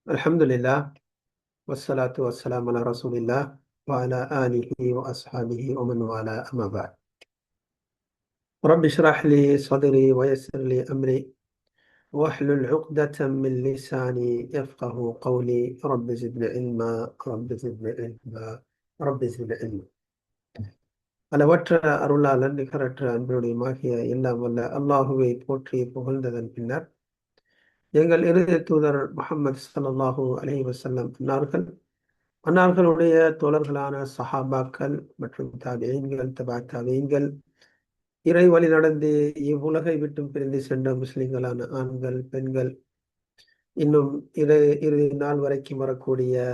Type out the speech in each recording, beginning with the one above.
Alhamdulillah, wassalatu wassalamu ala rasulillah wa ala alihi wa ashabihi wa man wala amma ba'd. Rabbi shrah li sadri wa yassir li amri wahlul 'uqdatan min lisani yafqahu qawli. Rabbi zidni ilma, rabbi zidni ilma, rabbi zidni ilma. அளவற்ற அருளாளன் நிகரற்ற அன்புடையமாகிய எல்லாம் வல்ல அல்லாஹுவை போற்றி புகழ்ந்ததன் பின்னர் எங்கள் இறுதி தூதர் முஹம்மது ஸல்லல்லாஹு அலைஹி வஸல்லம் அன்னார்களுடைய தோழர்களான சஹாபாக்கள் மற்றும் தாபிஈன்கள், தபா தாபிஈன்கள், இறை வழி நடந்து இவ்வுலகை விட்டும் பிரிந்து சென்ற முஸ்லிம்களான ஆண்கள், பெண்கள், இன்னும் இறுதி நாள் வரைக்கும் வரக்கூடிய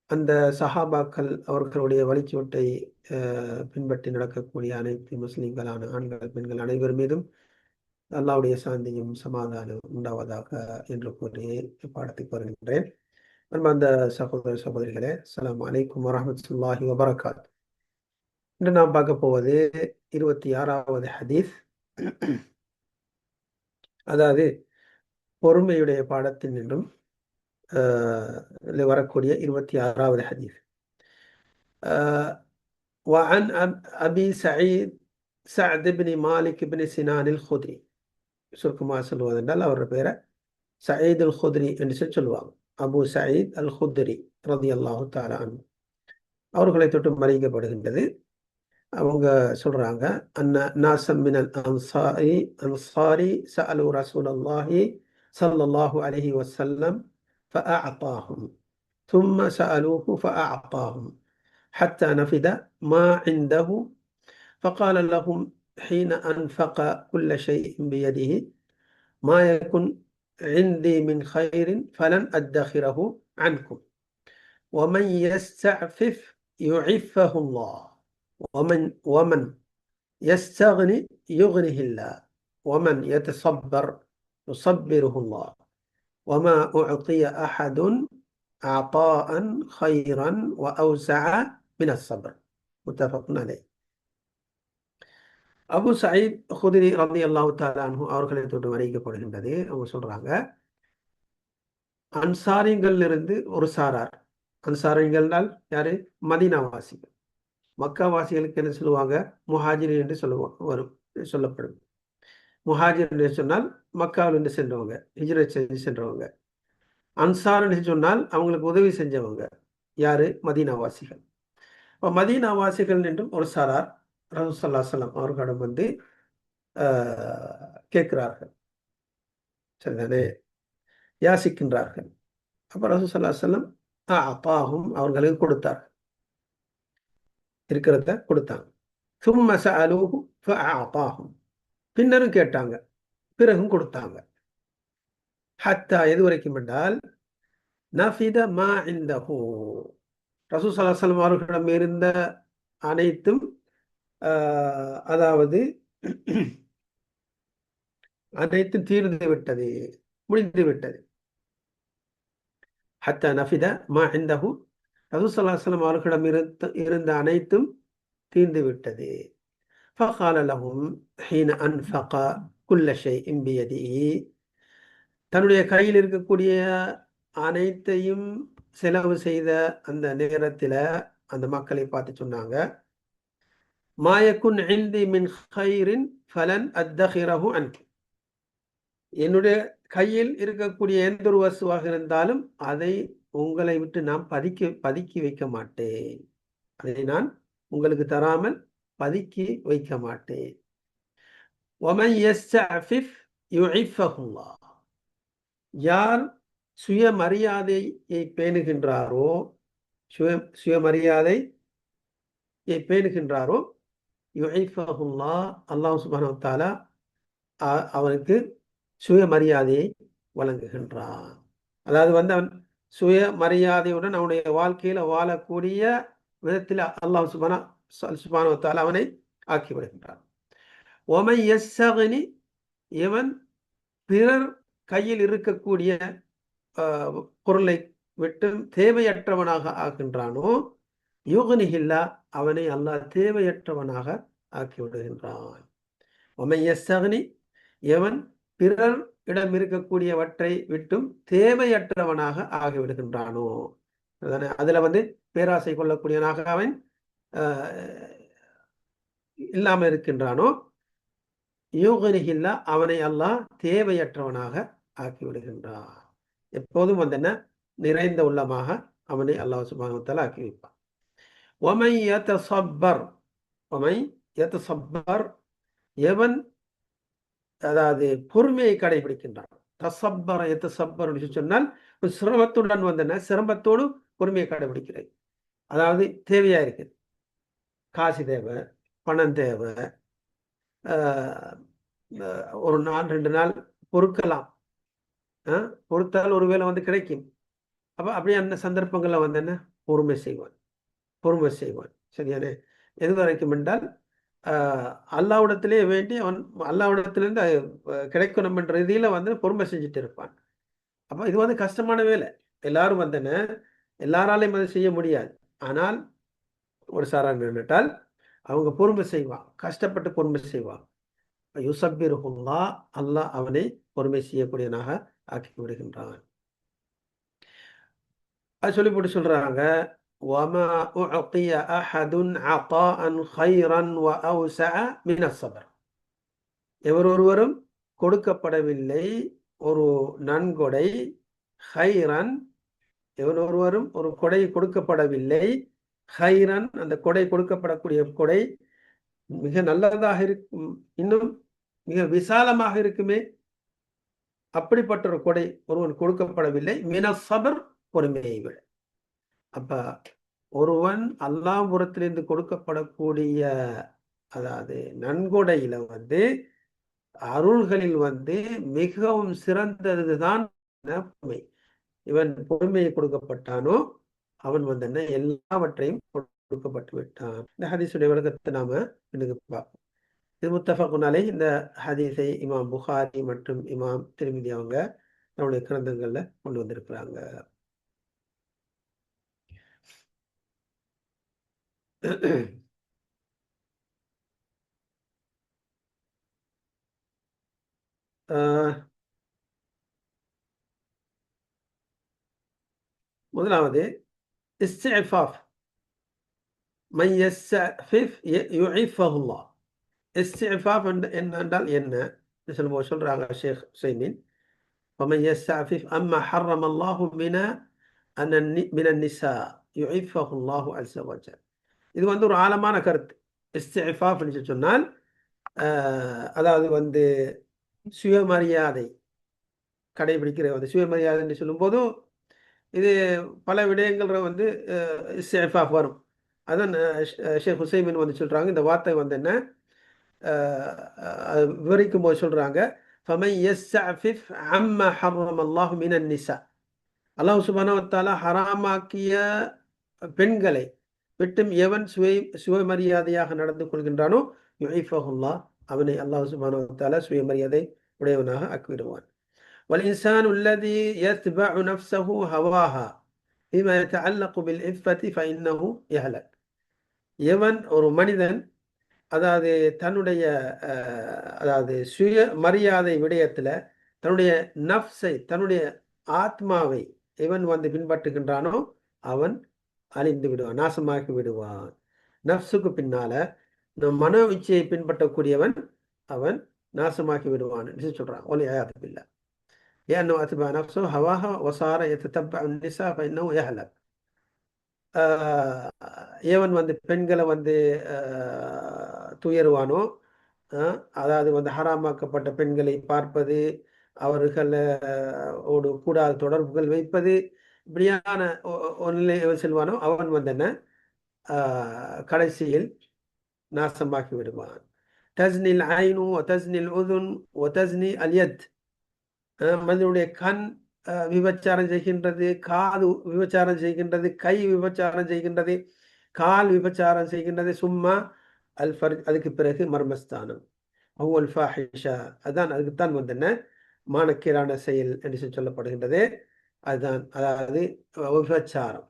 அந்த சஹாபாக்கள் அவர்களுடைய வழிச்சோட்டை பின்பற்றி நடக்கக்கூடிய அனைத்து முஸ்லிம்களான ஆண்கள், பெண்கள் அனைவர் மீதும் அல்லாஹ்வுடைய சாந்தியும் சமாதானம் உண்டாவதாக என்று கூறி பாடத்துக்கு வருகின்றேன். அன்பார்ந்த சகோதர சகோதரிகளே, அஸ்ஸலாமு அலைக்கும் வரஹ்மத்துல்லாஹி வபரகாத். இன்று நாம் பார்க்க போவது 26வது ஹதீஸ், அதாவது பொறுமையுடைய பாடத்தில் நின்றும் வரக்கூடிய 26வது ஹதீஸ். وعن أبي سعيد سعد بن مالك بن سنان الخدري. சுருக்கமாக சொல்வதென்றால் அவர் பேரை சயீத் அல் குத்ரி என்று சொல்லுவாங்க. அபு சயீத் அல் குத்ரி ரலியல்லாஹு தஆலா அன்ஹு அவர்களை தொட்டு மறைக்கப்படுகின்றது. அவங்க சொல்றாங்க, அன்ன நாஸம் மினல் அன்சாரி சஅலு ரசூலல்லாஹி ஸல்லல்லாஹு அலைஹி வஸல்லம் ஃபஅஅதாஹும் ثم سألوه فأعطاهم حتى نفد ما عنده فقال لهم حين أنفق كل شيء بيده ما يكن عندي من خير فلن أدخره عنكم ومن يستعفف يعفه الله ومن يستغني يغنه الله ومن يتصبر يصبره الله وما أعطي أحد عطاء خيرا وأوسع من الصبر. متفق عليه. அபு சயீத் குத்ரி ரலியல்லாஹு தஆலா அன்ஹு அவர்களை தொட்டு வரைக்கப்படுகின்றது. அவங்க சொல்றாங்க, அன்சாரிகள் இருந்து ஒரு சாரார், அன்சாரிகள்னால் யாரு? மதீனாவாசிகள். மக்காவாசிகளுக்கு என்ன சொல்லுவாங்க? முஹாஜிர் என்று சொல்லப்படும். முஹாஜிர் என்று சொன்னால் மக்காவில் இருந்து சென்றவங்க, ஹிஜ்ரத் செஞ்சு சென்றவங்க. அன்சார் என்று சொன்னால் அவங்களுக்கு உதவி செஞ்சவங்க. யாரு? மதீனாவாசிகள். இப்போ மதீனாவாசிகள் என்றும் ஒரு சாரார் ரசூல் ஸல்லல்லாஹு அலைஹி வஸல்லம் அவர்களிடம் வந்து கேட்கிறார்கள், சரிதானே, யாசிக்கின்றார்கள். அப்ப ரசூல் ஸல்லல்லாஹு அலைஹி வஸல்லம் அஅதாஹும் அவர்களுக்கு கொடுத்தார், இருக்கிறத கொடுத்தாங்க. ثم سألوه فأعطاهم பின்னரும் கேட்டாங்க, பிறகும் கொடுத்தாங்க. ஹத்தா எது வரைக்கும் என்றால் நஃபித மா இந்தஹு ரசூல் ஸல்லல்லாஹு அலைஹி வஸல்லம் அவர்களிடம் இருந்த அனைத்தும் அதாவது அனைத்தும் தீர்ந்து விட்டது, முடிந்து விட்டது. ஹத்தா நஃபித மா இந்தஹு ரசூல் ஸல்லல்லாஹு அலைஹி வஸல்லம் அவர்களிடம் இருந்த அனைத்தும் தீர்ந்து விட்டது. فقال لهم حين أنفق كل شيء بيده தன்னுடைய கையில் இருக்கக்கூடிய அனைத்தையும் செலவு செய்த அந்த நேரத்தில் அந்த மக்களை பார்த்து சொன்னாங்க, ما يكن عندي من خير فلن أدخره عنكم. என்னுடைய கையில் இருக்கக்கூடிய எந்த ஒரு வஸ்துவாக இருந்தாலும் அதை உங்களை விட்டு நான் பதுக்கி வைக்க மாட்டேன், அதை நான் உங்களுக்கு தராமல் பதுக்கி வைக்க மாட்டேன். ومن يستعفف يعفه الله. யார் சுயமரியாதையை பேணுகின்றாரோ, சுயமரியாதையை பேணுகின்றாரோ, யுஇஃபஹுல்லாஹ், அல்லாஹ் சுப்ஹானஹு வ தஆலா அவனுக்கு சுயமரியாதையை வழங்குகின்றான். அதாவது வந்து அவன் சுயமரியாதையுடன் அவனுடைய வாழ்க்கையில வாழக்கூடிய விதத்தில் அல்லாஹ் சுப்ஹானஹு வ தஆலா அவனை ஆக்கி விடுகின்றான். ஒமை யஸ்ஸக்னி, எவன் பிறர் கையில் இருக்கக்கூடிய பொருளை விட்டு தேவையற்றவனாக ஆகின்றானோ, யுக்னிஹில்லா, அவனை அல்லாஹ் தேவையற்றவனாக ஆக்கி விடுகின்றான். ஒமை யஸ்ஸக்னி, எவன் பிறர் இடம் இருக்கக்கூடியவற்றை விட்டும் தேவையற்றவனாக ஆகிவிடுகின்றானோ, அதுல பேராசை கொள்ளக்கூடியவனாக அவன் இல்லாமல் இருக்கின்றானோ, யூகனிகில்லா அவனை அல்லாஹ் தேவையற்றவனாக ஆக்கிவிடுகின்றான். எப்போதும் என்ன நிறைந்த உள்ளமாக அவனை அல்லாஹ் சுப்ஹானஹு வ தஆலா ஆக்கி வைப்பான். ومن يتصبر ومن يتصبر எவன் அதாவது பொறுமையை கடைபிடிக்கின்றான். தசப்பர எத்தசப்பர் சொன்னால் சிரமத்துடன் சிரமத்தோடு பொறுமையை கடைபிடிக்கிறது. அதாவது தேவையா இருக்கு, காசு தேவை, பணம் தேவை, ஒரு நாள் 2 நாள் பொறுக்கலாம், பொறுத்தால் ஒருவேளை கிடைக்கும். அப்ப அப்படியே அந்த சந்தர்ப்பங்கள்ல என்ன பொறுமை செய்வான். சரியானே? எது வரைக்கும் என்றால் அல்லாவிடத்திலே வேண்டி அவன் அல்லாவிடத்திலிருந்து கிடைக்கணும் என்ற ரீதியில பொறுமை செஞ்சுட்டு இருப்பான். அப்ப இது கஷ்டமான வேலை. எல்லாரும் எல்லாராலையும் அதை செய்ய முடியாது. ஆனால் ஒரு சாரார் நின்றுட்டால் அவங்க பொறுமை செய்வான், கஷ்டப்பட்டு பொறுமை செய்வான். யுசப்பிருஹுல்லா, அல்லாஹ் அவனை பொறுமை செய்யக்கூடியவனாக ஆக்கி விடுகின்றான். அது சொல்லி போட்டு சொல்றாங்க, وَمَا أُعْطِيَ أَحَدٌ عَطَاءً خَيْرًا وَأَوْسَعَ مِنَ الصَّبْرِ. எவரொருவரும் கொடுக்கப்படவில்லை ஒரு நன்கொடை, ஹைரன், எவரொருவரும் ஒரு கொடை கொடுக்கப்படவில்லை, ஹைரன், அந்த கொடை கொடுக்கப்படக்கூடிய கொடை மிக நல்லதாக இருக்கும், இன்னும் மிக விசாலமாக இருக்குமே, அப்படிப்பட்ட ஒரு கொடை ஒருவன் கொடுக்கப்படவில்லை, மின சபர், பொறுமையை விட. அப்ப ஒருவன் அல்லாஹ்விடத்திலிருந்து கொடுக்கப்படக்கூடிய அதாவது நன்கொடையில அருள்களில் மிகவும் சிறந்ததுதான் பொறுமை. இவன் பொறுமையை கொடுக்கப்பட்டானோ அவன் எல்லாவற்றையும் கொடுக்கப்பட்டு விட்டான். இந்த ஹதீஸுடைய விளக்கத்தை நாம எனக்கு பார்ப்போம். இது முத்தஃபகுன் அலைஹ். இந்த ஹதீஸை இமாம் புகாரி மற்றும் இமாம் திர்மிதி அவங்க தன்னுடைய கிரந்தங்கள்ல கொண்டு வந்திருக்கிறாங்க. முதலாவது இஸ்திஃபாஃப், மன் யஸ்தஃபிஃப் யுஇஃபஹுல்லாஹ். இஸ்திஃபாஃப் என்றால் என்ன சொல்றாங்க ஷேக் உசைமீன், வமன் யஸ்தஃபிஃப் அம்மா ஹர்ரம அல்லாஹு மின நிஸா யுஇஃபஹுல்லாஹு அஸ்ஸ வஜல். இது ஒரு ஆழமான கருத்து. இஸ்திஃபாஃப் என்று சொன்னால் அதாவது சுயமரியாதை கடைபிடிக்கிற சுயமரியாதை என்று சொல்லும்போது இது பல விடயங்கள் இஸ்திஃபாஃப் வரும். அதான் ஷேக் ஹுசைமின் சொல்றாங்க, இந்த வார்த்தை என்ன விவரிக்கும் போது சொல்றாங்க, ஃபமன் யஸ்தஃபிஃப் அம்மா ஹர்ரம அல்லாஹு மின நிஸா, அல்லாஹ் சுப்ஹானஹு வ தஆலா ஹராமாக்கிய பெண்களை விட்டும் எவன் சுயமரியாதையாக நடந்து கொள்கின்றானோ யுஇஃபஹுல்லாஹ், அவனை அல்லாஹ் சுப்ஹானஹு வ தஆலா சுயமரியாதை உடையவனாக ஆக்கிவிடுவான். வல் இன்சானு அல்லதி யத்பஉ நஃப்ஸஹு ஹவாஹா பிமா யதஅல்லகு பில் இஃபத்தி ஃபஇன்னஹு யஹ்லக். எவன் ஒரு மனிதன் அதாவது தன்னுடைய அதாவது சுயமரியாதை விடயத்துல தன்னுடைய நஃப்ஸை, தன்னுடைய ஆத்மாவை எவன் பின்பற்றுகின்றானோ அவன் அழிந்து விடுவான், நாசமாக்கி விடுவான். நஃப்ஸுக்கு பின்னால மனோ இச்சையை பின்பற்றக்கூடியவன் அவன் நாசமாக்கி விடுவான் என்று சொல்றான். வலியாது பில்லாஹ். லிஅன்னஹு அத்பஅ நஃப்ஸஹு ஹவாஹா வஸார யததப்பஅ நிஸா ஃபஇன்னஹு யஹ்லக். எவன் பெண்களை துயருவானோ, அதாவது ஹராமாக்கப்பட்ட பெண்களை பார்ப்பது, அவர்களோடு கூடாத தொடர்புகள் வைப்பது, இப்படியான ஒரு நிலை செல்வானோ அவன் என்ன கடைசியில் நாசமாக்கி விடுவான். தஸ்னில் ஐனு வ தஸ்னில் உதுன் வ தஸ்னி அல் யத். மனிதனுடைய கண் விபச்சாரம் செய்கின்றது, காது விபச்சாரம் செய்கின்றது, கை விபச்சாரம் செய்கின்றது, கால் விபச்சாரம் செய்கின்றது. சும்மா அல் ஃபர்ஜ், அதுக்கு பிறகு மர்மஸ்தானம், அவ்வல் ஃபாஹிஷா, அதுதான் அதுக்குத்தான் என்ன மானக்கீரான செயல் என்று சொல்லப்படுகின்றது. அதுதான் அதாவது விபச்சாரம்.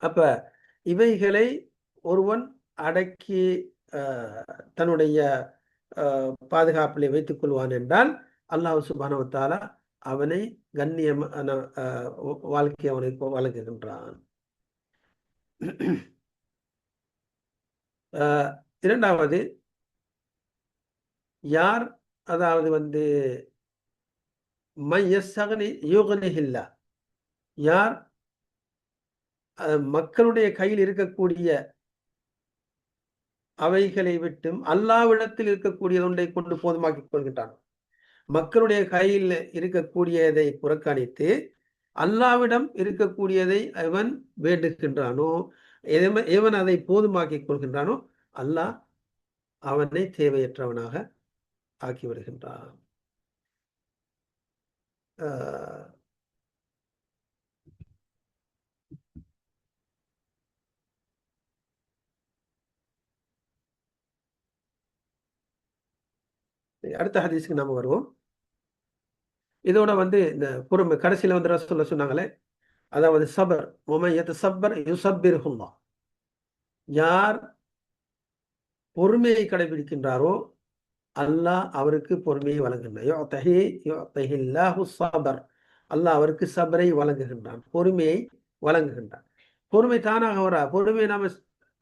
அப்ப இவைகளை ஒருவன் அடக்கி தன்னுடைய பாதுகாப்பிலே வைத்துக் கொள்வான் என்றால் அல்லாஹ் சுப்ஹானஹு வ தஆலா அவனை கண்ணியமான வாழ்க்கை அவனுக்கு வழங்குகின்றான். இரண்டாவது, யார் அதாவது மன் யஸ்தக்னி யுக்னிஹில்லாஹ், யார் மக்களுடைய கையில் இருக்கக்கூடிய அவைகளை விட்டும் அல்லாஹ்விடத்தில் இருக்கக்கூடிய ஒன்றை கொண்டு போதுமாக்கிக் கொள்கின்றான். மக்களுடைய கையில் இருக்கக்கூடியதை புறக்கணித்து அல்லாஹ்விடம் இருக்கக்கூடியதை அவன் வேண்டுகின்றானோ, எவன் அதை போதுமாக்கிக் கொள்கின்றானோ, அல்லாஹ் அவனை தேவையற்றவனாக ஆக்கிவிடுகின்றான். அடுத்த ஹதீஸ்க்கு நாம வருவோம். இதோட இந்த பொறுமை கடைசியில ரசூலுல்லாஹ் சொன்னாங்களே, அதாவது சபர் வமன் யதஸப்பர் யுஸப்பிருஹுல்லாஹ், யார் பொறுமையை கடைபிடிக்கின்றாரோ அல்லாஹ் அவருக்கு பொறுமையை வழங்குகின்றான். யுஅதிஹில்லாஹு ஸபர், அல்லாஹ் அவருக்கு சபரை வழங்குகின்றான், பொறுமையை வழங்குகின்றான். பொறுமை தானாக வரா, பொறுமையை நாம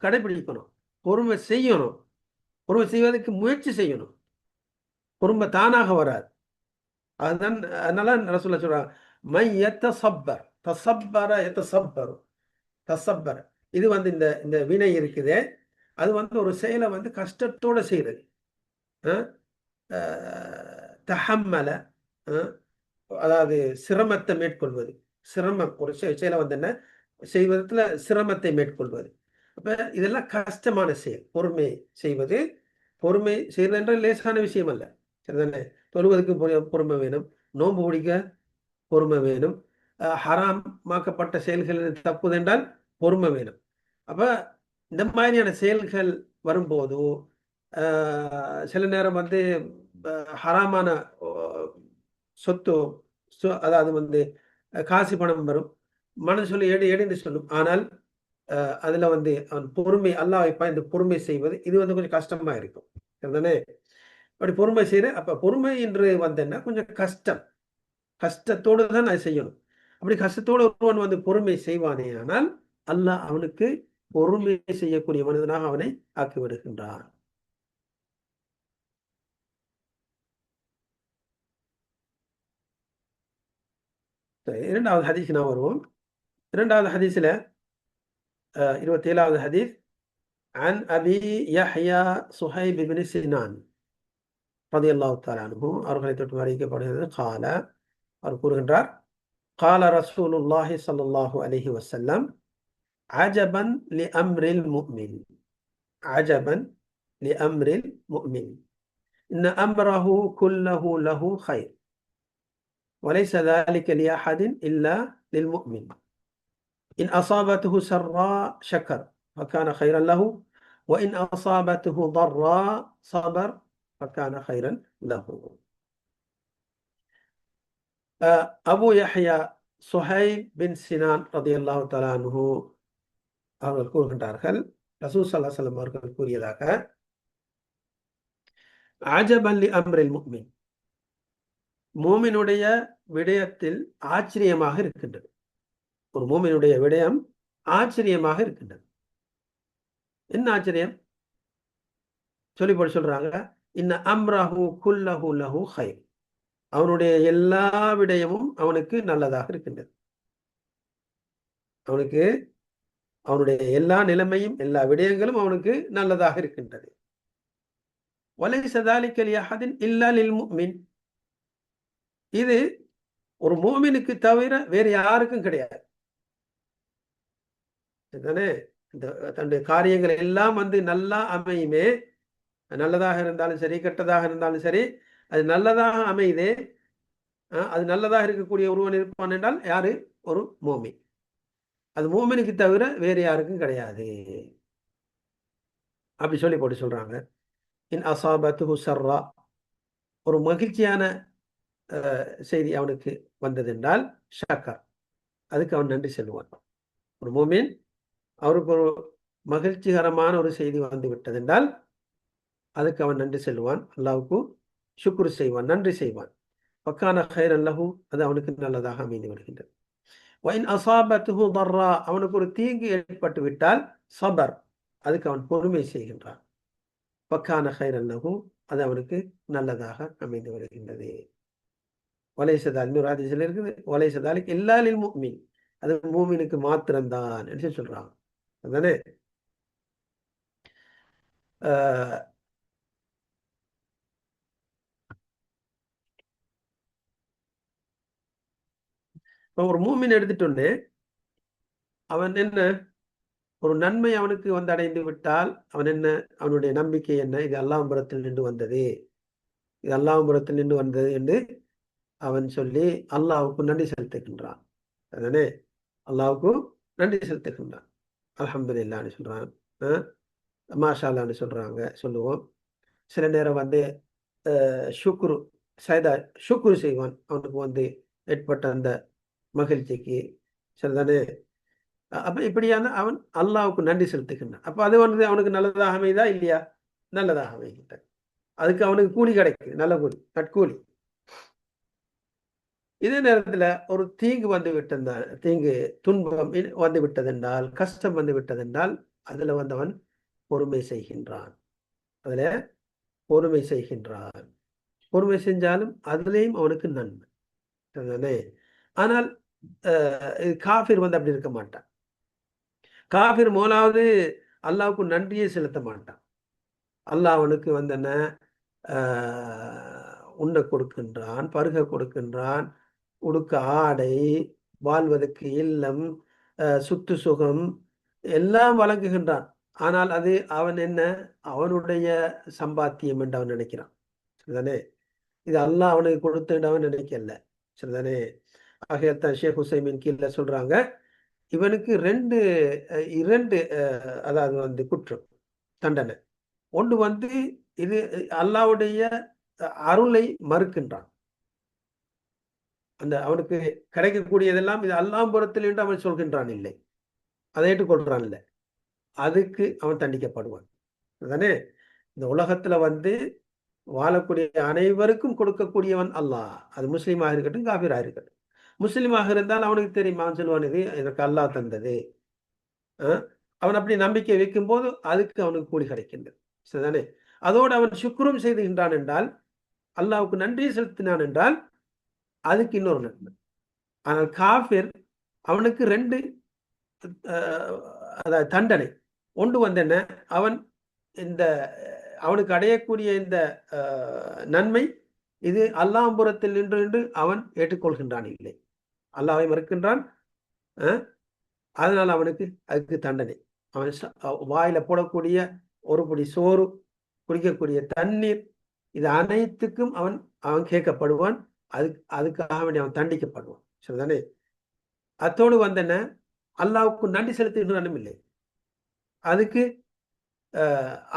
கடைபிடிக்கணும், பொறுமை செய்யணும், பொறுமை செய்வதற்கு முயற்சி செய்யணும். பொறுமை தானாக வராது. அதுதான் அதனால ரசூலுல்லாஹ் சொல்றாங்க, மை யத்தஸப்பர், தஸப்பர யத்தஸப்பரு, தஸப்பர. இது இந்த இந்த வினை இருக்குதே, அது ஒரு செயலை கஷ்டத்தோட செய்யறது. தஹம்மல, அதாவது சிரமத்தை மேற்கொள்வது. சிரமம் ஒரு செயலை என்ன செய்வதற்கு சிரமத்தை மேற்கொள்வது. அப்ப இதெல்லாம் கஷ்டமான செயல். பொறுமை செய்வது, பொறுமை செய்வது என்ற லேசான விஷயம் அல்ல. சரிதானே? தொழுவதற்கு பொறுமை வேணும், நோன்பு பிடிக்க பொறுமை வேணும், ஹராமாக்கப்பட்ட செயல்கள் தப்புதென்றால் பொறுமை வேணும். அப்ப இந்த மாதிரியான செயல்கள் வரும்போது சில நேரம் ஹராமான சொத்து, அதாவது காசு பணம் வரும், மனது சொல்லி எடு எடுன்னு சொல்லும். ஆனால் அதுல அவன் பொறுமை, அல்லாஹ் வைப்பான். இந்த பொறுமை செய்வது இது கொஞ்சம் கஷ்டமா இருக்கும். சரிதானே? அப்படி பொறுமை செய்யற, அப்ப பொறுமை என்று என்ன கொஞ்சம் கஷ்டம், கஷ்டத்தோடு தான் அதை செய்யணும். அப்படி கஷ்டத்தோடு ஒருவன் பொறுமை செய்வானே, ஆனால் அல்லாஹ் அவனுக்கு பொறுமை செய்யக்கூடிய மனிதனாக அவனை ஆக்கி விடுகின்றான். இரண்டாவது ஹதீஸ் நாம் வருவோம். இரண்டாவது ஹதீஸ்ல 27வது ஹதீஸ், عن أبي يحيى صهيب بن سنان رضي الله تعالى عنه அவர்களை தொட்டு அறிவிக்கப்படுகிறது. قال, அவர் கூறுகின்றார், قال رسول الله صلى الله عليه وسلم عجبا لأمر المؤمن، عجبا لأمر المؤمن إن أمره كله له خير وليس ذلك لأحد إلا للمؤمن إن أصابته سراء شكر فكان خيرا له وإن أصابته ضراء صبر فكان خيرا له. அபு யஹ்யா சுஹைப் பின் சினான் ரலியல்லாஹு தஆலா அன்ஹு அவர்கள் கூறுகின்றார்கள், ரசூல் ஸல்லல்லாஹு அலைஹி வஸல்லம் அவர்கள் கூறியதாக, அஜபன் லி அம்ரில் முஃமின், மூமினுடைய விடயத்தில் ஆச்சரியமாக இருக்கின்றது. ஒரு மூமினுடைய விடயம் ஆச்சரியமாக இருக்கின்றது. என்ன ஆச்சரியம்? சொல்றாங்க, இன்ன அம்ரஹு குல்லஹு லஹு கைர், அவனுடைய எல்லா விடயமும் அவனுக்கு நல்லதாக இருக்கின்றது. அவனுக்கு அவனுடைய எல்லா நிலைமையும் எல்லா விடயங்களும் அவனுக்கு நல்லதாக இருக்கின்றது. வலைஸ ذلك لأحد إلا للمؤمن, இது ஒரு மூமினுக்கு தவிர வேறு யாருக்கும் கிடையாது. தன்னுடைய காரியங்கள் எல்லாம் நல்லா அமையுமே, நல்லதாக இருந்தாலும் சரி கெட்டதாக இருந்தாலும் சரி, அது நல்லதாக அமையுதே, அது நல்லதாக இருக்கக்கூடிய ஒருவன் இருப்பான் என்றால் யாரு? ஒரு மூமின். அது மூமினுக்கு தவிர வேறு யாருக்கும் கிடையாது. அப்படி சொல்லி போட்டு சொல்றாங்க. இன் அசாபத்துஹு சர்ரா, ஒரு மகிழ்ச்சியான செய்தி அவனுக்கு வந்ததென்றால் ஷக்கர், அதுக்கு அவன் நன்றி செல்வான். ஒரு மூமின் அவருக்கு ஒரு மகிழ்ச்சிகரமான ஒரு செய்தி வந்து விட்டதென்றால் அதுக்கு அவன் நன்றி செல்வான், அல்லாஹ்வுக்கு ஷுக்ர் செய்வான், நன்றி செய்வான். ஃபக்கான கைரன் லஹு, அது அவனுக்கு நல்லதாக அமைந்து விடுகின்றது. வைன் அசாபத்துஹு தர்ரா, அவனுக்கு ஒரு தீங்கு ஏற்பட்டு விட்டால் சபர், அதுக்கு அவன் பொறுமை செய்கின்றான். ஃபக்கான கைரன் லஹு, அது அவனுக்கு நல்லதாக அமைந்து விடுகின்றது. வலைசதால், இன்னொரு ஹதீஸ்ல இருக்குது, வலைசதாலிக் இல்லா லில் முஃமின், அது மூமினுக்கு மாத்திரம்தான் என்று சொல்றாங்க. அதானே. இப்போ ஒரு மூமின் எடுத்துட்டோன்னே அவன் என்ன, ஒரு நன்மை அவனுக்கு வந்து அடைந்து விட்டால் அவன் என்ன, அவனுடைய நம்பிக்கை என்ன, இது அல்லாஹ்விடத்தில் நின்று வந்தது, இது அல்லாஹ்விடத்தில் நின்று வந்தது என்று அவன் சொல்லி அல்லாஹ்வுக்கு நன்றி செலுத்துகின்றான். அதானே, அல்லாஹ்வுக்கு நன்றி செலுத்துகின்றான். அல்ஹம்துலில்லாஹ்னு சொல்றான், மாஷா அல்லாஹ்னு சொல்லுவோம். சில நேரம் வந்து ஷுக்ரு சைதா ஷுக்ரு செய்வான், அவனுக்கு வந்து ஏற்பட்ட அந்த மகிழ்ச்சிக்கு. சரிதானே. அப்ப இப்படியான அவன் அல்லாஹ்வுக்கு நன்றி செலுத்துகின்றான். அப்ப அது வந்து அவனுக்கு நல்லதாக அமையுதா இல்லையா? நல்லதாக அமைகின்றது. அதுக்கு அவனுக்கு கூலி கிடைக்குது, நல்ல கூலி, நட்கூலி. இதே நேரத்துல ஒரு தீங்கு வந்து விட்டதால், தீங்கு துன்பம் வந்து விட்டதென்றால், கஷ்டம் வந்து விட்டதென்றால், அதுல வந்து அவன் பொறுமை செய்கின்றான். அதுல பொறுமை செய்கின்றான். பொறுமை செஞ்சாலும் அதுலேயும் அவனுக்கு நன்மை. சரிதானே. ஆனால் காஃபிர் வந்து அப்படி இருக்க மாட்டான். காஃபிர் முதலாவது அல்லாஹ்வுக்கு நன்றியே செலுத்த மாட்டான். அல்லாஹ் அவனுக்கு வந்து என்ன, உண்ண கொடுக்கின்றான், பருக கொடுக்கின்றான், உடுக்க ஆடை, வாழ்வதற்கு இல்லம், சுத்து சுகம் எல்லாம் வழங்குகின்றான். ஆனால் அது அவன் என்ன, அவனுடைய சம்பாத்தியம் என்று அவன் நினைக்கிறான். சரிதானே. இது அல்லாஹ் அவனுக்கு கொடுத்து அவன் நினைக்கல. சரிதானே. ஆகையால் ஷேக் ஹுசைமின் கீழ சொல்றாங்க, இவனுக்கு இரண்டு அதாவது வந்து குற்றம், தண்டனை. ஒன்று வந்து இது அல்லாஹ்வுடைய அருளை மறுக்கின்றான். அந்த அவனுக்கு கிடைக்கக்கூடியதெல்லாம் இது அல்லாஹ் புறத்தில் என்று அவன் சொல்கின்றான் இல்லை, அதை ஏற்றுக்கொள்றான் இல்லை, அதுக்கு அவன் தண்டிக்கப்படுவான். அதுதானே. இந்த உலகத்துல வந்து வாழக்கூடிய அனைவருக்கும் கொடுக்கக்கூடியவன் அல்லாஹ். அது முஸ்லீமாக இருக்கட்டும், காஃபிராக இருக்கட்டும். முஸ்லீமாக இருந்தால் அவனுக்கு தெரியும், அவன் சொல்லுவான் இது எனக்கு அல்லாஹ் தந்தது. அவன் அப்படி நம்பிக்கை வைக்கும் போது அதுக்கு அவனுக்கு கூலி கிடைக்கின்றது. சரிதானே. அதோடு அவன் சுக்ரும் செய்துகின்றான் என்றால், அல்லாஹ்வுக்கு நன்றி செலுத்தினான் என்றால், அதுக்கு இன்னொரு நன்மை. ஆனால் காஃபிர் அவனுக்கு ரெண்டு அதாவது தண்டனை. ஒன்று வந்து என்ன, அவன் இந்த அவனுக்கு அடையக்கூடிய இந்த நன்மை இது அல்லாஹ் புறத்தில் நின்று அவன் ஏற்றுக்கொள்கின்றான் இல்லை, அல்லாஹ்வை மறுக்கின்றான். அதனால் அவனுக்கு அதுக்கு தண்டனை. அவன் வாயில போடக்கூடிய ஒரு பிடி சோறு, குடிக்கக்கூடிய தண்ணீர், இது அனைத்துக்கும் அவன் அவன் கேட்கப்படுவான். அதுக்காக வேண்டி அவன் தண்டிக்கப்படுவான். சரிதானே. அத்தோடு வந்தன அல்லாஹ்வுக்கு நன்றி செலுத்துகின்றானும் இல்லை, அதுக்கு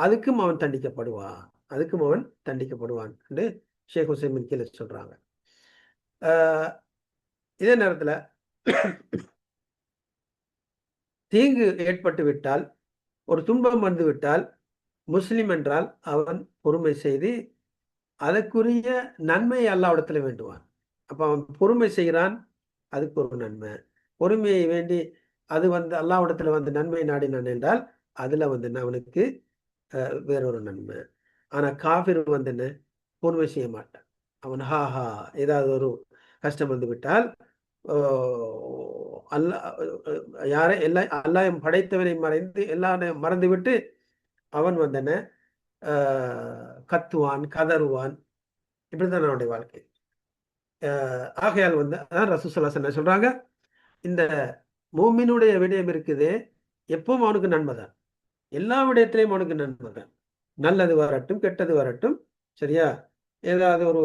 அதுக்கும் அவன் தண்டிக்கப்படுவான். அதுக்கும் அவன் தண்டிக்கப்படுவான் என்று ஷேக் ஹுசைமின் கீழே சொல்றாங்க. இதே நேரத்துல தீங்கு ஏற்பட்டு விட்டால், ஒரு துன்பம் வந்து விட்டால், முஸ்லிம் என்றால் அவன் பொறுமை செய்து அதற்குரிய நன்மையை அல்லாஹ்விடத்துல வேண்டுவான். அப்ப அவன் பொறுமை செய்கிறான், அதுக்கு ஒரு நன்மை. பொறுமையை வேண்டி அது வந்து அல்லாஹ்விடத்துல வந்து நன்மை நாடினான் என்றால், அதுல வந்து அவனுக்கு வேறொரு நன்மை. ஆனா காஃபிர் வந்து என்ன, பொறுமை செய்ய மாட்டான். அவன் ஹாஹா ஏதாவது ஒரு கஷ்டம் வந்து விட்டால், அல்லாஹ் யாரை எல்லாம் அல்லாஹ் படைத்தவனை மறைந்து எல்லாரையும் மறந்துவிட்டு அவன் வந்து என்ன, கத்துவான், கதறுவான். இப்படிதான் அவனுடைய வாழ்க்கை. ஆகையால் வந்து அதான் ரசூல் ஸல்லல்லாஹு அலைஹி வஸல்லம் சொல்றாங்க, இந்த மூமினுடைய விடயம் இருக்குது, எப்பவும் அவனுக்கு நன்மை தான். எல்லா விடயத்திலையும் அவனுக்கு நன்மை தான். நல்லது வரட்டும், கெட்டது வரட்டும். சரியா. ஏதாவது ஒரு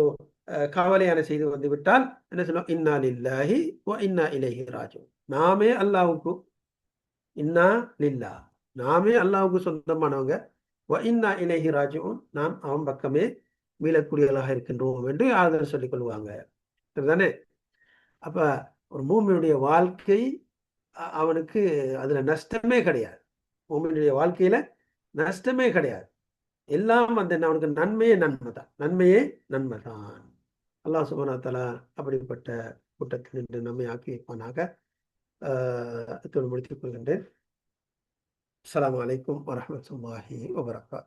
கவலையான செய்தி வந்து விட்டால் என்ன சொல்லுவோம், இன்னா லில்லாஹி வ இன்னா இலைஹி ராஜிஊன். நாமே அல்லாஹ்வுக்கு, இன்னா லில்லாஹ், நாமே அல்லாஹ்வுக்கு சொந்தமானவங்க, வ இன்னா இலைஹி ராஜிஊன், நாம் அவன் பக்கமே மீளக்கூடியவர்களாக இருக்கின்றோம் என்று ஆறுதல் சொல்லிக் கொள்வாங்க. சரிதானே. அப்ப ஒரு மூமினுடைய வாழ்க்கை அவனுக்கு அதுல நஷ்டமே கிடையாது. மூமினுடைய வாழ்க்கையில நஷ்டமே கிடையாது. எல்லாம் வந்து அவனுக்கு நன்மையே நன்மை தான், நன்மையே நன்மை தான். அல்லாஹ் சுப்ஹானஹு வ தஆலா அப்படிப்பட்ட கூட்டத்தில் நின்று நம்மை ஆக்கி வைப்பானாக. இத்துடன் முடித்துக் கொள்கின்றேன். அஸ்ஸலாமு அலைக்கும் வரஹ்மத்துல்லாஹி வபரகாத்துஹு.